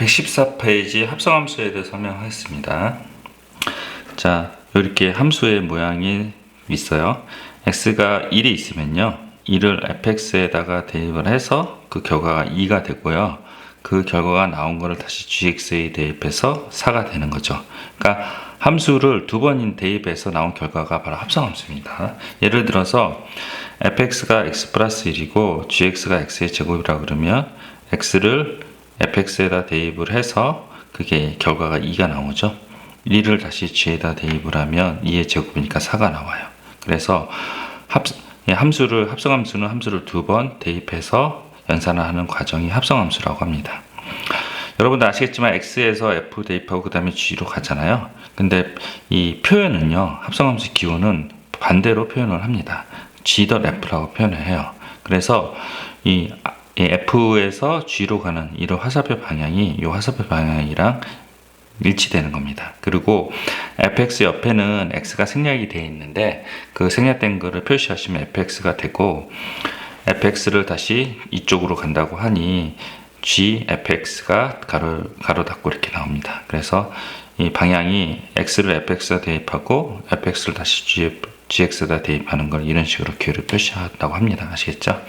114페이지 합성함수에 대해 설명하겠습니다. 자, 이렇게 함수의 모양이 있어요. x가 1이 있으면요, 1을 fx에다가 대입을 해서 그 결과가 2가 되고요, 그 결과가 나온 거를 다시 gx에 대입해서 4가 되는 거죠. 그러니까 함수를 두 번 대입해서 나온 결과가 바로 합성함수입니다. 예를 들어서 fx가 x 플러스 1이고 gx가 x의 제곱이라고 그러면 x를 fx에다 대입을 해서 그게 결과가 2가 나오죠. 1을 다시 g에다 대입을 하면 2의 제곱이니까 4가 나와요. 그래서 합성함수는 함수를 두 번 대입해서 연산하는 과정이 합성함수라고 합니다. 여러분들 아시겠지만 x에서 f 대입하고 그 다음에 g로 가잖아요. 근데 이 표현은요, 합성함수 기호는 반대로 표현을 합니다. g.f라고 표현을 해요. 그래서 이 f에서 g로 가는 이 화살표 방향이 이 화살표 방향이랑 일치되는 겁니다. 그리고 fx 옆에는 x가 생략이 되어 있는데 그 생략된 거를 표시하시면 fx가 되고, fx를 다시 이쪽으로 간다고 하니 g fx가 가로 닫고 이렇게 나옵니다. 그래서 이 방향이 x를 fx에다 대입하고 fx를 다시 gx에다 대입하는 걸 이런 식으로 기호를 표시한다고 합니다. 아시겠죠?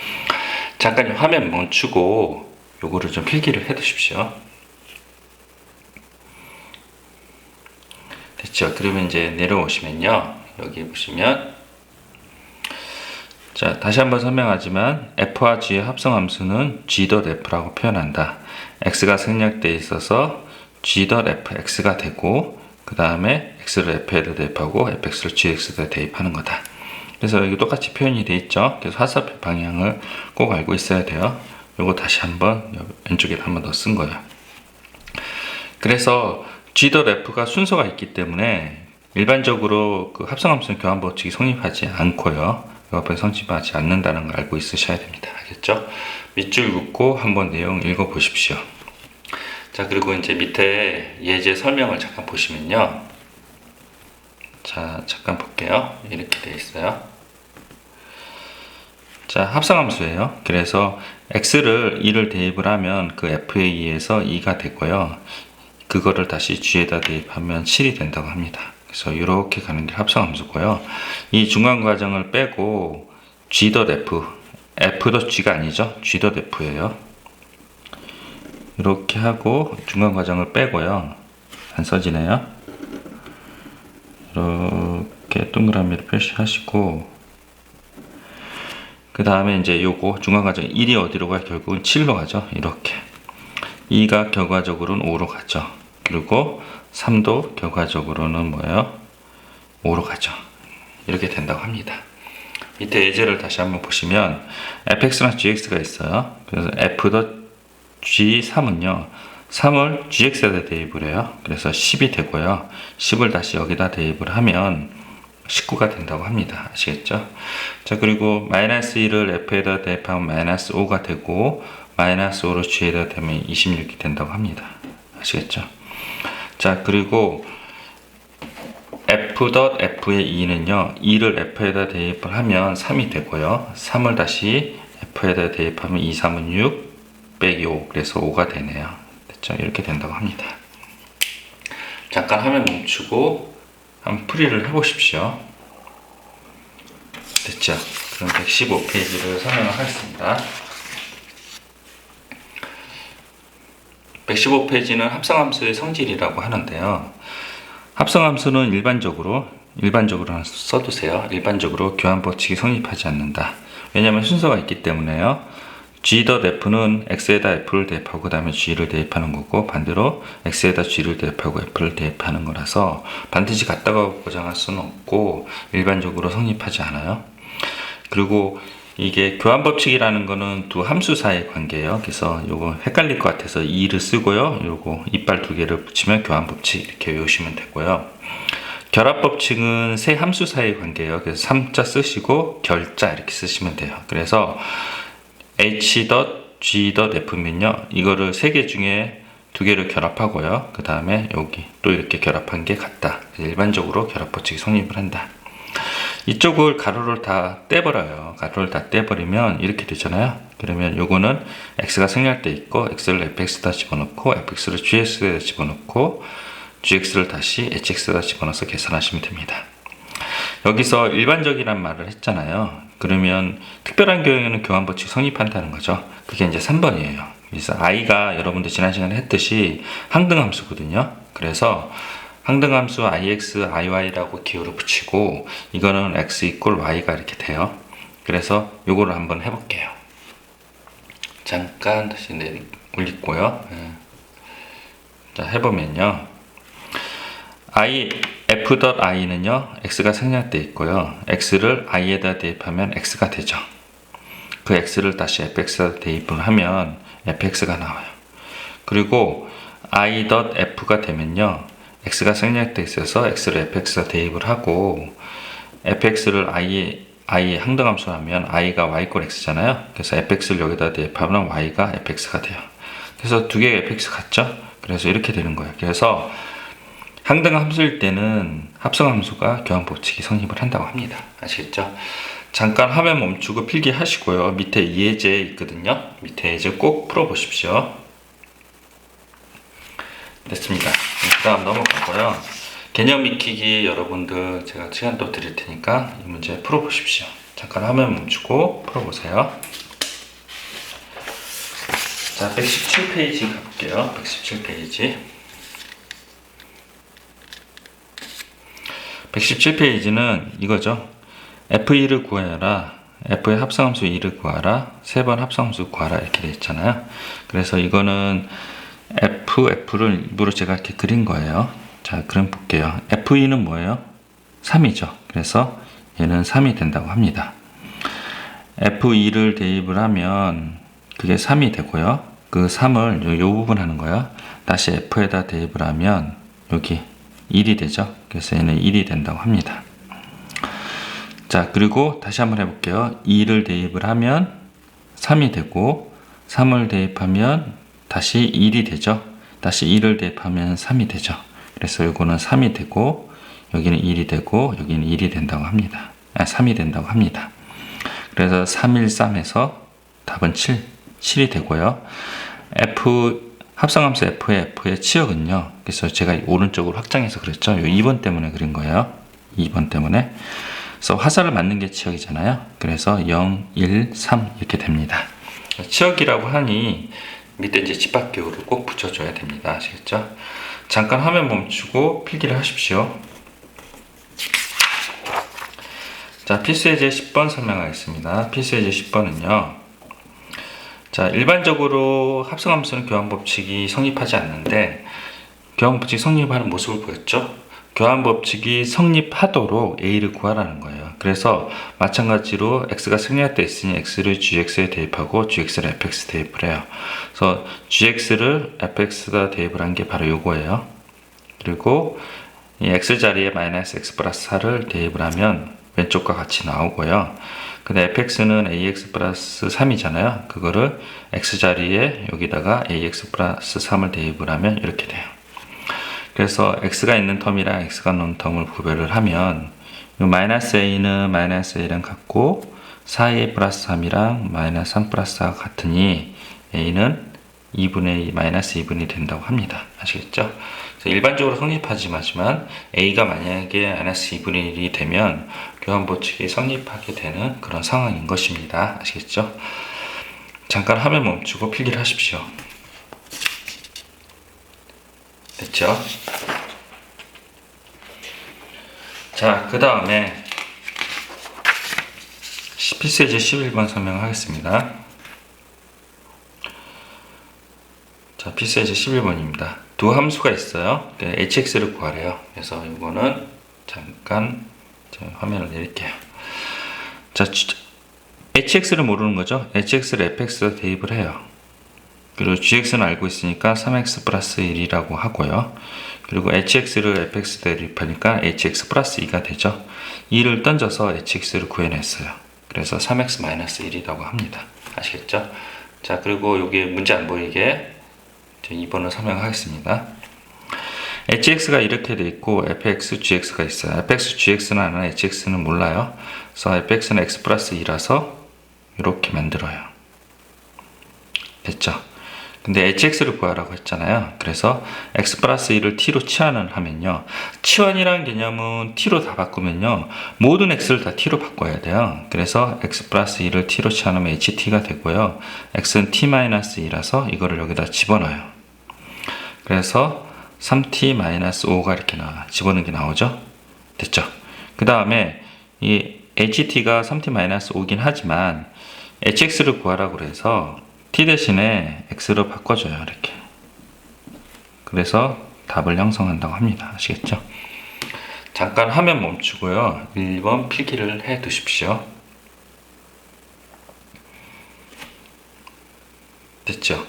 잠깐 화면 멈추고 요거를 좀 필기를 해 두십시오. 됐죠? 그러면 이제 내려오시면요, 여기 보시면, 자, 다시 한번 설명하지만 f와 g의 합성함수는 g.f라고 표현한다. x가 생략되어 있어서 g.fx가 되고, 그 다음에 x를 f에다 대입하고 fx를 gx에다 대입하는 거다. 그래서 여기 똑같이 표현이 되어 있죠. 그래서 화살표 방향을 꼭 알고 있어야 돼요. 요거 다시 한번 왼쪽에다 한번 더 쓴 거예요. 그래서 g.f가 순서가 있기 때문에 일반적으로 그 합성함수는 교환법칙이 성립하지 않고요, 교환법칙이 성립하지 않는다는 걸 알고 있으셔야 됩니다. 알겠죠? 밑줄 긋고 한번 내용 읽어 보십시오. 자, 그리고 이제 밑에 예제 설명을 잠깐 보시면요, 자, 잠깐 볼게요. 이렇게 되어 있어요. 자, 합성함수예요. 그래서 x를 2를 대입을 하면 그 f에 의해서 2가 되고요, 그거를 다시 g에다 대입하면 7이 된다고 합니다. 그래서 이렇게 가는 게 합성함수고요. 이 중간 과정을 빼고 g.f, f.g가 아니죠, g.f예요. 이렇게 하고 중간 과정을 빼고요, 안 써지네요. 이렇게 동그라미를 표시하시고, 그 다음에 이제 요거 중간 과정 1이 어디로 가요? 결국은 7로 가죠. 이렇게 2가 결과적으로는 5로 가죠. 그리고 3도 결과적으로는 뭐예요? 5로 가죠. 이렇게 된다고 합니다. 밑에 예제를 다시 한번 보시면 fx랑 gx가 있어요. 그래서 f.g3은요 3을 gx에다 대입을 해요. 그래서 10이 되고요, 10을 다시 여기다 대입을 하면 19가 된다고 합니다. 아시겠죠? 자, 그리고 마이너스 1을 f에다 대입하면 마이너스 5가 되고, 마이너스 5를 g에다 대면 26이 된다고 합니다. 아시겠죠? 자, 그리고 f.f의 2는요 2를 f에다 대입을 하면 3이 되고요, 3을 다시 f에다 대입하면 2, 3은 6 빼기 5, 그래서 5가 되네요. 됐죠? 이렇게 된다고 합니다. 잠깐 화면 멈추고 한번 풀이를 해보십시오. 됐죠? 그럼 115페이지를 설명을 하겠습니다. 115페이지는 합성함수의 성질이라고 하는데요, 합성함수는 일반적으로 써두세요. 일반적으로 교환법칙이 성립하지 않는다. 왜냐하면 순서가 있기 때문에요. g.f는 x에다 f를 대입하고 그 다음에 g를 대입하는 거고, 반대로 x에다 g를 대입하고 f를 대입하는 거라서 반드시 같다고 보장할 수는 없고 일반적으로 성립하지 않아요. 그리고 이게 교환법칙이라는 거는 두 함수 사이의 관계예요. 그래서 요거 헷갈릴 것 같아서 2를 쓰고요, 요거 이빨 두 개를 붙이면 교환법칙 이렇게 외우시면 되고요. 결합법칙은 세 함수 사이의 관계예요. 그래서 3자 쓰시고 결자 이렇게 쓰시면 돼요. 그래서 h.g.f면요 이거를 세 개 중에 두 개를 결합하고요, 그 다음에 여기 또 이렇게 결합한 게 같다. 일반적으로 결합법칙이 성립을 한다. 이쪽을 가로를 다 떼버려요. 가로를 다 떼버리면 이렇게 되잖아요. 그러면 요거는 x가 생략 돼 있고 x를 fx에다 집어넣고 fx를 gx에다 집어넣고 gx를 다시 hx에다 집어넣어서 계산하시면 됩니다. 여기서 일반적이란 말을 했잖아요. 그러면 특별한 경우에는 교환 법칙 성립한다는 거죠. 그게 이제 3번이에요. 그래서 i가 여러분들 지난 시간에 했듯이 항등함수거든요. 그래서 항등함수 ix, iy라고 기호를 붙이고 이거는 x 이꼴 y가 이렇게 돼요. 그래서 요거를 한번 해볼게요. 잠깐 다시 올리고요. 자, 해보면요. f.i는요 x가 생략되어 있고요. x를 i에다 대입하면 x가 되죠. 그 x를 다시 fx에다 대입을 하면 fx가 나와요. 그리고 i.f가 되면요 x가 생략되어 있어서 x를 fx에다 대입을 하고 fx를 i 항등함수로 하면 i가 y 꼴 x잖아요. 그래서 fx를 여기다 대입하면 y가 fx가 돼요. 그래서 두 개의 fx 같죠? 그래서 이렇게 되는 거예요. 그래서 항등함수일 때는 합성함수가 교환법칙이 성립을 한다고 합니다. 아시겠죠? 잠깐 화면 멈추고 필기하시고요. 밑에 예제 있거든요. 밑에 예제 꼭 풀어보십시오. 됐습니다. 그 다음 넘어가고요. 개념 익히기 여러분들 제가 시간 또 드릴 테니까 이 문제 풀어보십시오. 잠깐 화면 멈추고 풀어보세요. 자, 117페이지 가볼게요. 117페이지. 117페이지는 이거죠. f2를 구해라. f의 합성함수 2를 구하라. 3번 합성함수 구하라. 이렇게 되어 있잖아요. 그래서 이거는 f를 일부러 제가 이렇게 그린 거예요. 자, 그럼 볼게요. f2는 뭐예요? 3이죠. 그래서 얘는 3이 된다고 합니다. f2를 대입을 하면 그게 3이 되고요. 그 3을 요 부분 하는 거예요. 다시 f에다 대입을 하면 여기 1이 되죠. 그래서 얘는 1이 된다고 합니다. 자, 그리고 다시 한번 해볼게요. 2를 대입을 하면 3이 되고 3을 대입하면 다시 1이 되죠. 다시 2를 대입하면 3이 되죠. 그래서 이거는 3이 되고 여기는 1이 되고 여기는 1이 된다고 합니다. 3이 된다고 합니다. 그래서 313에서 답은 7이 되고요. 합성함수 f의 치역은요. 그래서 제가 오른쪽으로 확장해서 그랬죠. 이 2번 때문에 그린 거예요. 2번 때문에. 그래서 화살을 맞는 게 치역이잖아요. 그래서 0, 1, 3 이렇게 됩니다. 치역이라고 하니 밑에 이제 집합기호를 꼭 붙여줘야 됩니다. 아시겠죠? 잠깐 화면 멈추고 필기를 하십시오. 자, 필수예제 10번 설명하겠습니다. 필수예제 10번은요. 자, 일반적으로 합성함수는 교환법칙이 성립하지 않는데 교환법칙이 성립하는 모습을 보였죠. 교환법칙이 성립하도록 a를 구하라는 거예요. 그래서 마찬가지로 x가 생략되어 있으니 x를 gx에 대입하고 gx를 fx 대입을 해요. 그래서 gx를 fx에다 대입을 한 게 바로 요거예요. 그리고 이 x 자리에 마이너스 x 플러스 4를 대입을 하면 왼쪽과 같이 나오고요. 근데 fx는 ax 플러스 3이잖아요. 그거를 x 자리에 여기다가 ax 플러스 3을 대입을 하면 이렇게 돼요. 그래서 x가 있는 텀이랑 x가 없는 텀을 구별을 하면 마이너스 a는 마이너스 a랑 같고 4a 플러스 3이랑 마이너스 3 플러스 4가 같으니 a는 2분의 2 마이너스 2분이 된다고 합니다. 아시겠죠? 그래서 일반적으로 성립하지만 a가 만약에 마이너스 2분의 1이 되면 교환법칙이 성립하게 되는 그런 상황인 것입니다. 아시겠죠? 잠깐 화면 멈추고 필기를 하십시오. 됐죠? 자, 그 다음에 필수예제 11번 설명하겠습니다. 자, 필수예제 11번입니다. 두 함수가 있어요. hx를 구하래요. 그래서 이거는 잠깐 화면을 내릴게요. 자, hx를 모르는 거죠. hx를 fx에 대입을 해요. 그리고 gx는 알고 있으니까 3x 플러스 1이라고 하고요. 그리고 hx를 fx에 대입하니까 hx 플러스 2가 되죠. 2를 던져서 hx를 구해냈어요. 그래서 3x 마이너스 1이라고 합니다. 아시겠죠? 자, 그리고 여기 문제 안 보이게 2번을 설명하겠습니다. hx가 이렇게 돼 있고 fx, gx가 있어요. fx, gx는 아나 hx는 몰라요. 그래서 fx는 x 플러스 2라서 이렇게 만들어요. 됐죠? 근데 hx를 구하라고 했잖아요. 그래서 x 플러스 2를 t로 치환을 하면요. 치환이라는 개념은 t로 다 바꾸면요. 모든 x를 다 t로 바꿔야 돼요. 그래서 x 플러스 2를 t로 치환하면 ht가 되고요. x는 t-2라서 이거를 여기다 집어넣어요. 그래서 3t-5가 이렇게 집어넣은 게 나오죠. 됐죠? 그 다음에 이 ht가 3t-5긴 하지만 hx를 구하라고 그래서 t 대신에 x로 바꿔줘요. 이렇게. 그래서 답을 형성한다고 합니다. 아시겠죠? 잠깐 화면 멈추고요. 1번 필기를 해 두십시오. 됐죠?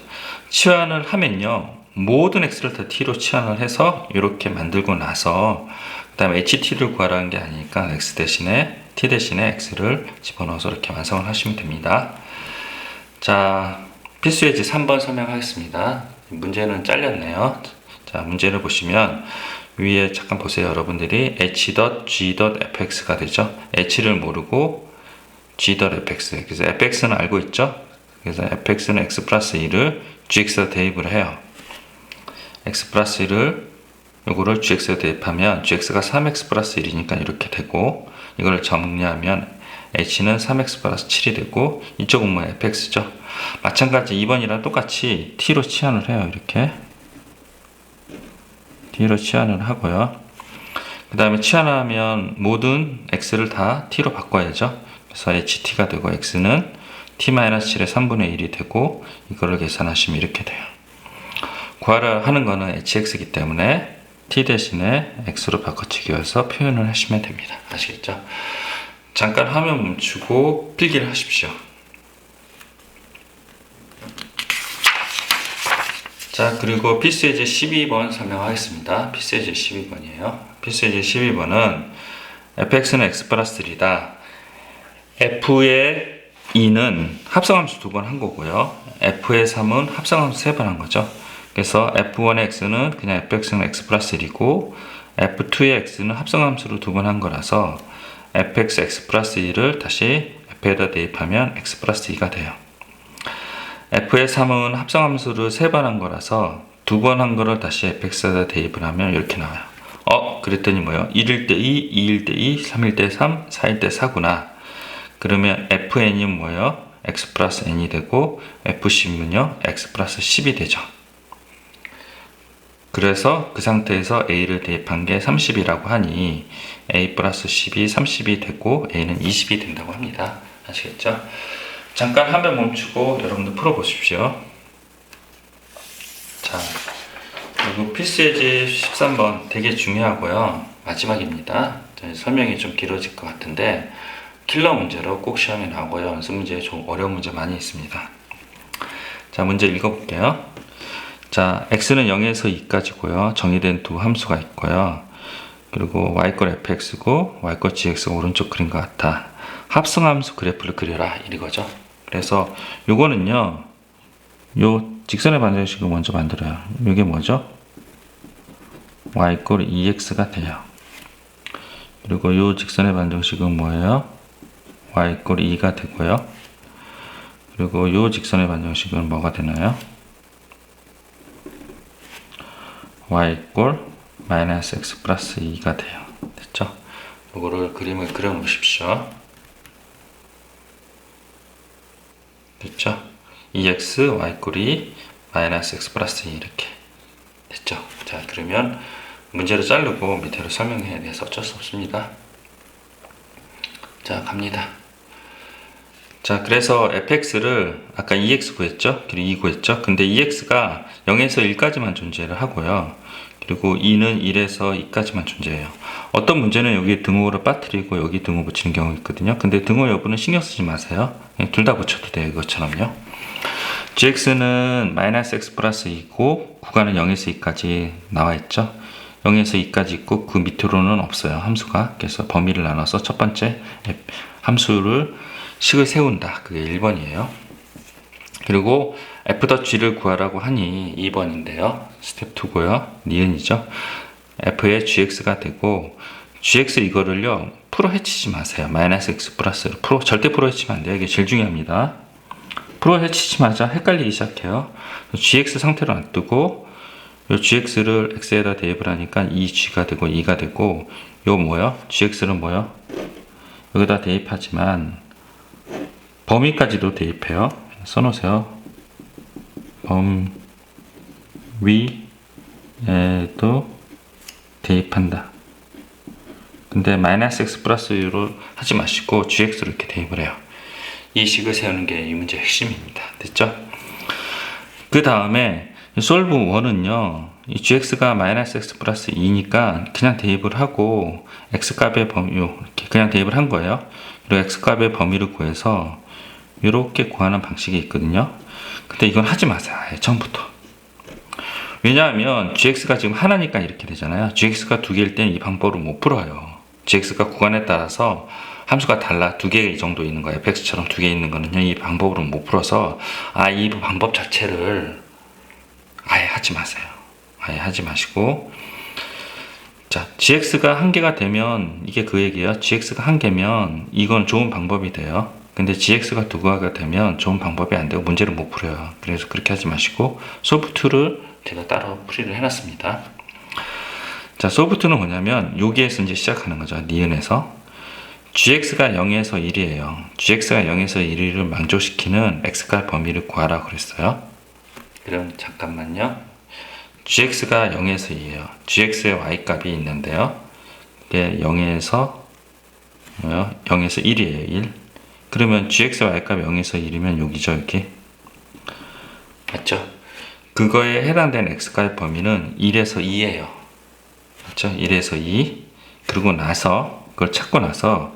치환을 하면요. 모든 x를 다 t로 치환을 해서 이렇게 만들고 나서 그 다음에 ht를 구하라는 게 아니니까 x 대신에 t 대신에 x를 집어넣어서 이렇게 완성을 하시면 됩니다. 자, 필수 예제 3번 설명하겠습니다. 문제는 잘렸네요. 자, 문제를 보시면 위에 잠깐 보세요. 여러분들이 h.g.fx가 되죠. h를 모르고 g.fx. 그래서 fx는 알고 있죠. 그래서 fx는 x 플러스 2를 gx에 대입을 해요. x 플러스 1을 요거를 gx에 대입하면 gx가 3x 플러스 1이니까 이렇게 되고 이걸 정리하면 h는 3x 플러스 7이 되고 이쪽은 뭐 fx죠. 마찬가지 2번이랑 똑같이 t로 치환을 해요. 이렇게 t로 치환을 하고요. 그 다음에 치환하면 모든 x를 다 t로 바꿔야죠. 그래서 ht가 되고 x는 t-7의 3분의 1이 되고 이거를 계산하시면 이렇게 돼요. 구하라 하는 거는 hx이기 때문에 t 대신에 x로 바꿔치기 해서 표현을 하시면 됩니다. 아시겠죠? 잠깐 화면 멈추고 필기를 하십시오. 자, 그리고 필수 예제 12번 설명하겠습니다. 필수 예제 12번이에요. 필수 예제 12번은 fx는 x 플러스 3다. f의 2는 합성함수 2번 한 거고요. f의 3은 합성함수 3번 한 거죠. 그래서 f1의 x는 그냥 fx는 x 플러스 1이고 f2의 x는 합성함수로 2번 한 거라서 fx x 플러스 1을 다시 f에다 대입하면 x 플러스 2가 돼요. f의 3은 합성함수를 3번 한 거라서 2번 한 거를 다시 fx에다 대입을 하면 이렇게 나와요. 그랬더니 뭐예요? 1일 때 2, 2일 때 2, 3일 때 3, 4일 때 4구나. 그러면 fn이 뭐예요? x 플러스 n이 되고 f10은요? x 플러스 10이 되죠. 그래서 그 상태에서 a를 대입한 게 30이라고 하니 a 플러스 10이 30이 되고 a는 20이 된다고 합니다. 아시겠죠? 잠깐 화면 멈추고 여러분들 풀어보십시오. 자, 그리고 필수 예제 13번 되게 중요하고요. 마지막입니다. 설명이 좀 길어질 것 같은데 킬러 문제로 꼭 시험에 나오고요. 연습 문제에 좀 어려운 문제 많이 있습니다. 자, 문제 읽어볼게요. 자, x는 0에서 2까지고요. 정의된 두 함수가 있고요. 그리고 y꼴 fx고 y꼴 gx가 오른쪽 그린 것 같아. 합성함수 그래프를 그려라 이거죠. 그래서 요거는요. 요 직선의 방정식을 먼저 만들어요. 이게 뭐죠? y꼴 2x가 돼요. 그리고 요 직선의 방정식은 뭐예요? y꼴 2가 되고요. 그리고 요 직선의 방정식은 뭐가 되나요? y꼴 마이너스 x 플러스 2가 돼요. 됐죠? 이거를 그림을 그려 놓으십시오. 됐죠? 2x y꼴 2 마이너스 x 플러스 2 이렇게 됐죠? 자, 그러면 문제를 자르고 밑으로 설명해야 돼서 어쩔 수 없습니다. 자, 갑니다. 자, 그래서 fx를 아까 2x 구했죠? 그리고 2 구했죠? 근데 2x가 0에서 1까지만 존재를 하고요. 그리고 2는 1에서 2까지만 존재해요. 어떤 문제는 여기 등호를 빠뜨리고 여기 등호 붙이는 경우가 있거든요. 근데 등호 여부는 신경 쓰지 마세요. 둘 다 붙여도 돼요. 이것처럼요. gx는 마이너스 x 플러스 2고 구간은 0에서 2까지 나와 있죠. 0에서 2까지 있고 그 밑으로는 없어요. 함수가. 그래서 범위를 나눠서 첫 번째 함수를 식을 세운다. 그게 1번이에요. 그리고 f.g를 구하라고 하니 2번인데요. 스텝 2고요. 니은이죠. f의 gx가 되고, gx 이거를요 프로 해치지 마세요. 마이너스 x 플러스로 절대 프로 해치면 안 돼요. 이게 제일 중요합니다. 프로 해치지 마자 헷갈리기 시작해요. gx 상태로 놔두고 요 gx를 x에다 대입을 하니까 2g가 되고 2가 되고, 요 뭐요? gx는 뭐요? 여기다 대입하지만 범위까지도 대입해요. 써놓으세요. 범위에도 대입한다. 근데 마이너스 x 플러스 u로 하지 마시고 gx로 이렇게 대입을 해요. 이 식을 세우는 게 이 문제의 핵심입니다. 됐죠? 그 다음에 솔브 1은요, 이 gx가 마이너스 x 플러스 2니까 그냥 대입을 하고 x값의 범위 이렇게 그냥 대입을 한 거예요. 그리고 x값의 범위를 구해서 이렇게 구하는 방식이 있거든요. 근데 이건 하지 마세요. 처음부터. 왜냐하면 gx가 지금 하나니까 이렇게 되잖아요. gx가 두 개일 땐 이 방법을 못 풀어요. gx가 구간에 따라서 함수가 달라 두 개 정도 있는 거예요. fx처럼 두 개 있는 거는요, 이 방법으로 못 풀어서 이 방법 자체를 아예 하지 마세요. 아예 하지 마시고, 자, gx가 한 개가 되면 이게 그 얘기예요. gx가 한 개면 이건 좋은 방법이 돼요. 근데 gx가 두 개가 되면 좋은 방법이 안 되고 문제를 못 풀어요. 그래서 그렇게 하지 마시고 솔브2를 제가 따로 풀이를 해놨습니다. 자, 솔브2는 뭐냐면 여기에서 이제 시작하는 거죠. 니은에서 gx가 0에서 1이에요. gx가 0에서 1을 만족시키는 x값 범위를 구하라 그랬어요. 그럼 잠깐만요. gx가 0에서 2예요. gx의 y값이 있는데요. 이게 0에서 1이에요. 1. 그러면 gx의 y값이 0에서 1이면 여기죠. 여기. 맞죠? 그거에 해당되는 x값의 범위는 1에서 2예요. 맞죠? 1에서 2. 그리고 나서 그걸 찾고 나서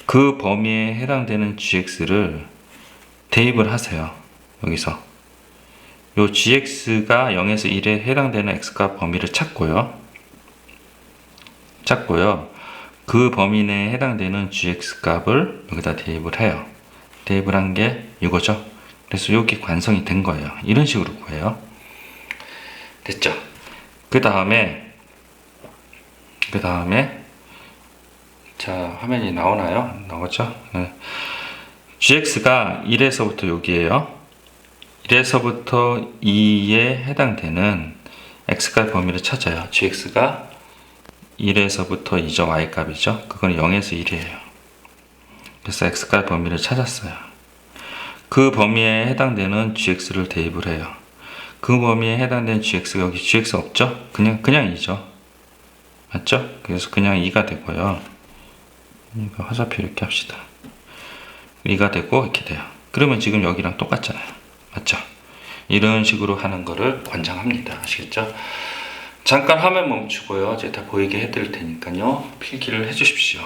그 범위에 해당되는 gx를 대입을 하세요. 여기서 요 gx가 0에서 1에 해당되는 x값 범위를 찾고요. 그 범위 내에 해당되는 gx 값을 여기다 대입을 해요. 대입을 한 게 이거죠. 그래서 여기 완성이 된 거예요. 이런 식으로 구해요. 됐죠? 그 다음에 자, 화면이 나오나요? 나오죠? 네. gx가 1에서부터 여기에요. 1에서부터 2에 해당되는 x값 범위를 찾아요. gx가 1에서부터 2죠. y값이죠. 그건 0에서 1이에요. 그래서 x값 범위를 찾았어요. 그 범위에 해당되는 gx를 대입을 해요. 그 범위에 해당되는 gx가 여기 gx 없죠? 그냥 2죠. 맞죠? 그래서 그냥 2가 되고요. 이거 화살표 이렇게 합시다. 2가 되고 이렇게 돼요. 그러면 지금 여기랑 똑같잖아요. 맞죠? 이런 식으로 하는 거를 권장합니다. 아시겠죠? 잠깐 화면 멈추고요. 제가 다 보이게 해드릴 테니까요. 필기를 해주십시오.